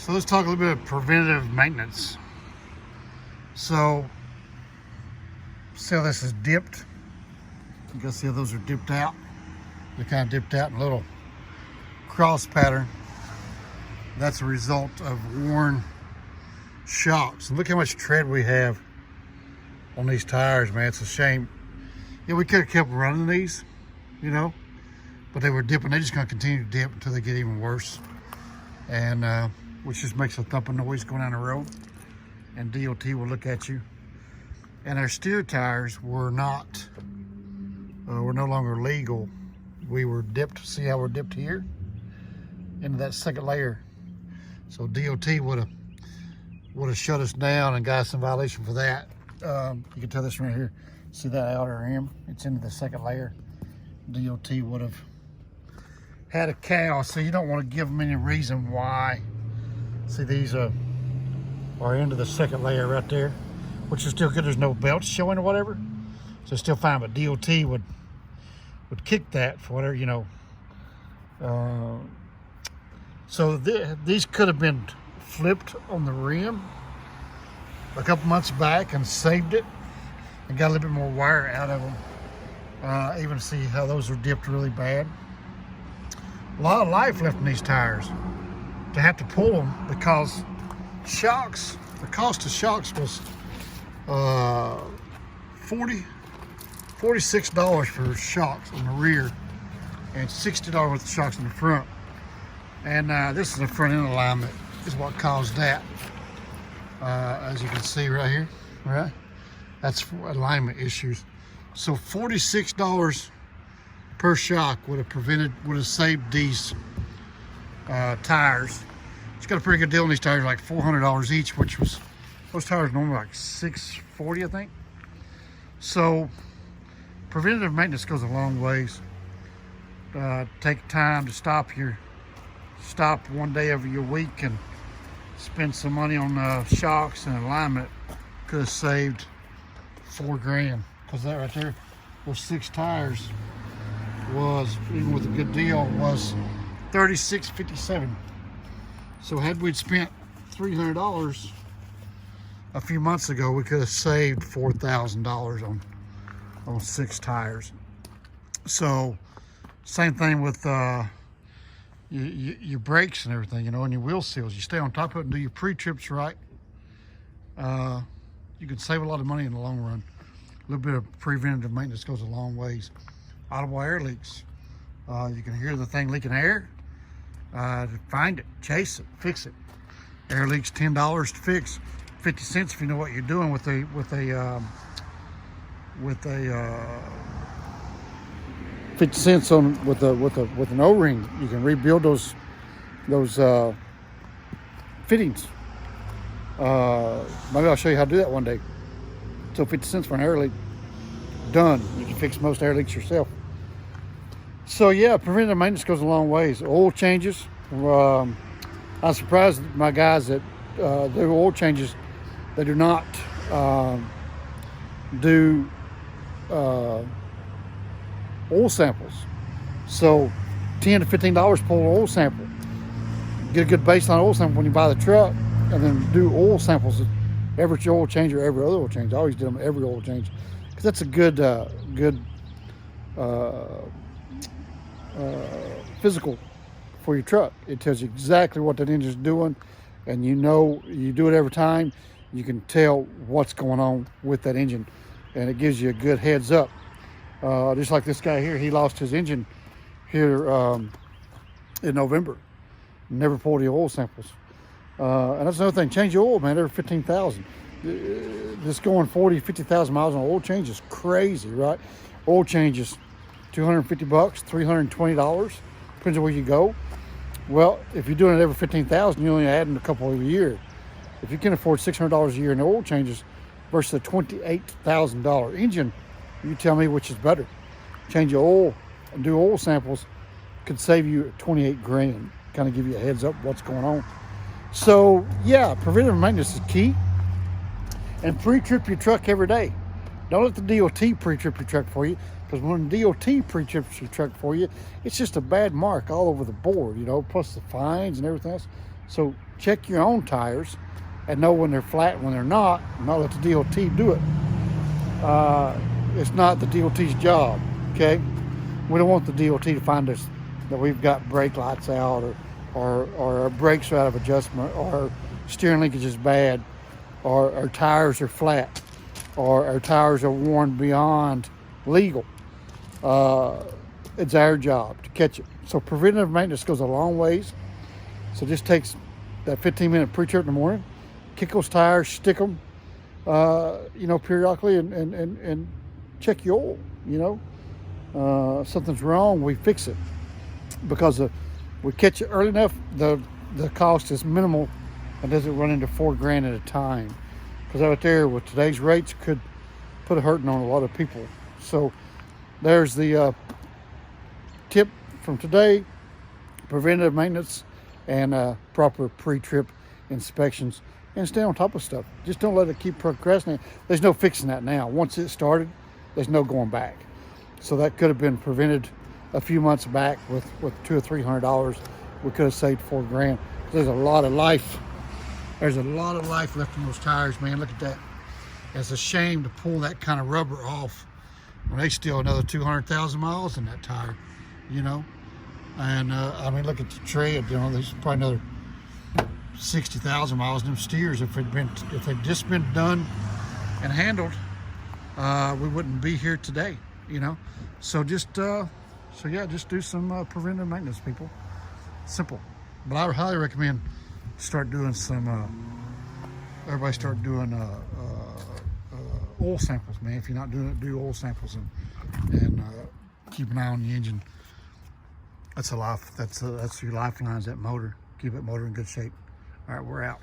So let's talk a little bit of preventative maintenance. So, see how this is dipped? You can see how those are dipped out. They're kind of dipped out in a little cross pattern. That's a result of worn shocks. And look how much tread we have on these tires, man. It's a shame. Yeah, we could have kept running these, you know, but they were dipping. They're just going to continue to dip until they get even worse. And which just makes a thumping noise going down the road. And DOT will look at you. And our steer tires were not, were no longer legal. We were dipped. See how we're dipped here into that second layer. So DOT would have shut us down and got us in violation for that. You can tell this right here. See that outer rim? It's into the second layer. DOT would have had a cow, so you don't want to give them any reason why. See, these are into the second layer right there, which is still good. There's no belts showing or whatever, so it's still fine. But DOT would kick that for whatever, you know. So these could have been flipped on the rim a couple months back and saved it and got a little bit more wire out of them. Even see how those are dipped really bad. A lot of life left in these tires to have to pull them because shocks, the cost of shocks was $46 for shocks on the rear and $60 worth of shocks in the front. And this is the front end alignment is what caused that. As you can see right here, right? That's alignment issues. So $46 per shock would have saved these tires. It's got a pretty good deal on these tires, like $400 each, which was, those tires normally like $640, I think. So preventative maintenance goes a long ways. Take time to stop one day every your week and spend some money on shocks and alignment. Could have saved $4 grand, because that right there, those 6 tires was, even with a good deal, was $36.57. So had we spent $300 a few months ago, we could have saved $4,000 on 6 tires. So same thing with your brakes and everything, you know, and your wheel seals. You stay on top of it and do your pre-trips right. You can save a lot of money in the long run. A little bit of preventative maintenance goes a long ways. Audible air leaks. You can hear the thing leaking air. Find it, chase it, fix it. Air leaks, $10 to fix. 50 cents if you know what you're doing with an O-ring. You can rebuild those fittings. Maybe I'll show you how to do that one day. So 50 cents for an air leak, done. You can fix most air leaks yourself. So yeah, preventative maintenance goes a long ways. Oil changes. I'm surprised at my guys that do oil changes. They do not do oil samples. So $10 to $15 pull an oil sample. Get a good baseline oil sample when you buy the truck, and then do oil samples at every oil change or every other oil change. I always do them every oil change because that's a good physical for your truck. It tells you exactly what that engine's doing, and you know, you do it every time. You can tell what's going on with that engine, and it gives you a good heads up. Just like this guy here, he lost his engine here in November. Never pulled the oil samples. And that's another thing, change your oil, man, every 15,000. This going 40, 50,000 miles on oil change is crazy, right? Oil change is $250, $320, depends on where you go. Well, if you're doing it every 15,000, you're only adding a couple a year. If you can afford $600 a year in oil changes versus a $28,000 engine, you tell me which is better. Change your oil and do oil samples could save you 28 grand. Kind of give you a heads up what's going on. So yeah, preventative maintenance is key. And pre-trip your truck every day. Don't let the DOT pre-trip your truck for you. Because when DOT pre-trips your truck for you, it's just a bad mark all over the board, you know, plus the fines and everything else. So check your own tires and know when they're flat and when they're not, and not let the DOT do it. It's not the DOT's job, okay? We don't want the DOT to find us that we've got brake lights out, or our brakes are out of adjustment, or our steering linkage is bad, or our tires are flat, or our tires are worn beyond legal. It's our job to catch it. So preventative maintenance goes a long ways. So just takes that 15-minute pre-trip in the morning, kick those tires, stick them, you know, periodically, and check your oil. You know, something's wrong, we fix it, because we catch it early enough. The cost is minimal and doesn't run into $4,000 at a time. Because out there with today's rates could put a hurting on a lot of people. So there's the tip from today: preventative maintenance and proper pre-trip inspections, and stay on top of stuff. Just don't let it keep procrastinating. There's no fixing that now. Once it started, there's no going back. So that could have been prevented a few months back with $200 or $300. We could have saved $4,000. There's a lot of life. There's a lot of life left in those tires, man. Look at that. It's a shame to pull that kind of rubber off when they still another 200,000 miles in that tire, you know. And I mean, look at the tread. You know, there's probably another 60,000 miles in them steers. If they'd just been done and handled, we wouldn't be here today, you know. So just just do some preventive maintenance, people. Simple, but I would highly recommend start doing some. Everybody start doing oil samples, man. If you're not doing it, do oil samples and keep an eye on the engine. That's a life. That's your lifelines. That motor. Keep that motor in good shape. All right, we're out.